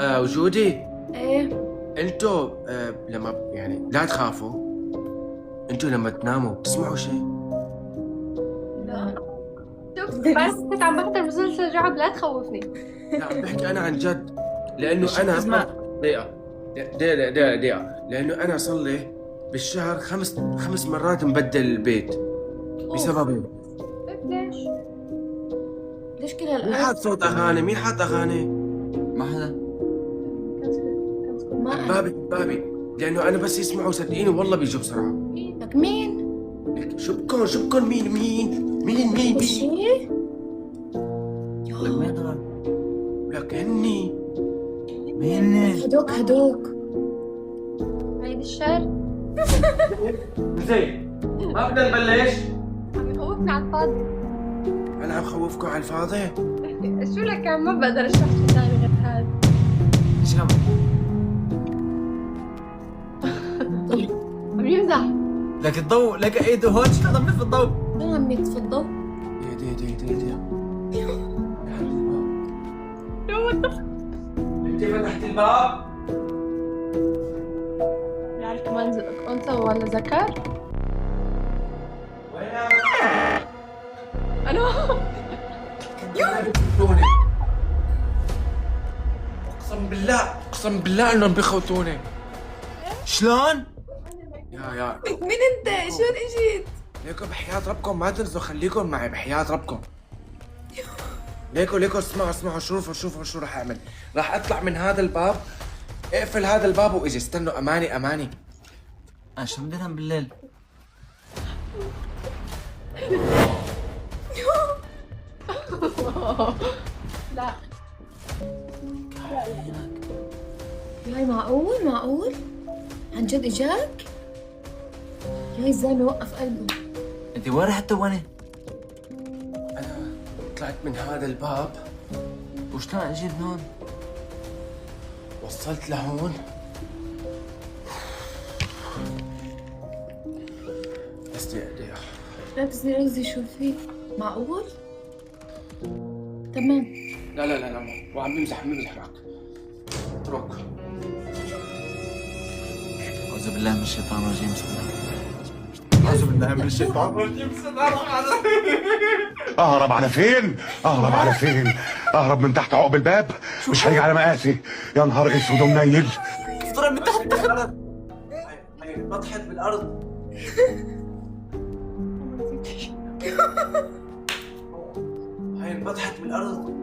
وجودي. ايه. انتوا لما يعني لا تخافوا، انتوا لما تناموا بتسمعوا شيء؟ لا. شوف بس كنت عم بحضر مسلسل رعب، لا تخوفني. لا عم بحكي انا عن جد، لانه شو انا بتسمع؟ دقيقة، لانه انا صار لي بالشهر خمس مرات مبدل البيت بسبب ليش؟ ليش كل مين هالقد؟ حاط صوت اغاني؟ مين حاط اغاني؟ ما حدا. ما أنا. بابي، لانه انا بس يسمعوا صدقيني والله بيجوا بسرعة. لك مين؟ لك شو بكون مين شيء؟ لك مين هذا؟ لك هني مين؟ هدوك عيد الشر زين ما بدنا نبلش. عم يخوفني على الفاضي. انا عم خوفكم على الفاضي. شو لك عم، ما بقدر اشرح شيء ثاني غير هذا. ايش عم؟ عم يمزح. لك الضوء، لك ايده هون، شلون عم يطفي الضوء؟ شو عم يتفضوا؟ دي انت فتحت الباب؟ يعني كمان انثى ولا ذكر؟ وينها؟ انا بيخوتوني. اقسم بالله انهم بيخوتوني. شلون؟ يا مين انت؟ شلون اجيت؟ ليكو بحياة ربكم ما تنسوا، خليكم معي بحياة ربكم. ليكو اسمعوا شوفوا شو راح اعمل. راح اطلع من هذا الباب، اقفل هذا الباب واجي. استنوا، اماني. شو بدي انام بالليل؟ لا. ياي معقول؟ عن جد اجاك؟ ياي الزلمة وقف قلبه. انت وين رحت تواني؟ انا طلعت من هذا الباب، وشلون اجيت هون؟ وصلت لهون. بس دقيقة. ركزي شو في؟ معقول؟ تمام. لا وعم بمزح معك. اترك. اعوذ بالله من الشيطان الرجيم، بسم الله. اعوذ بالله من الشيطان الرجيم، بسم الله الرحمن الرحيم. اهرب على فين؟ اهرب من تحت عقب الباب؟ مش هيجي على مقاسي. يا نهار اسود ومنيل. طلع من تحت دخل. هي بطحت بالارض. هاي انبطحت بالارض.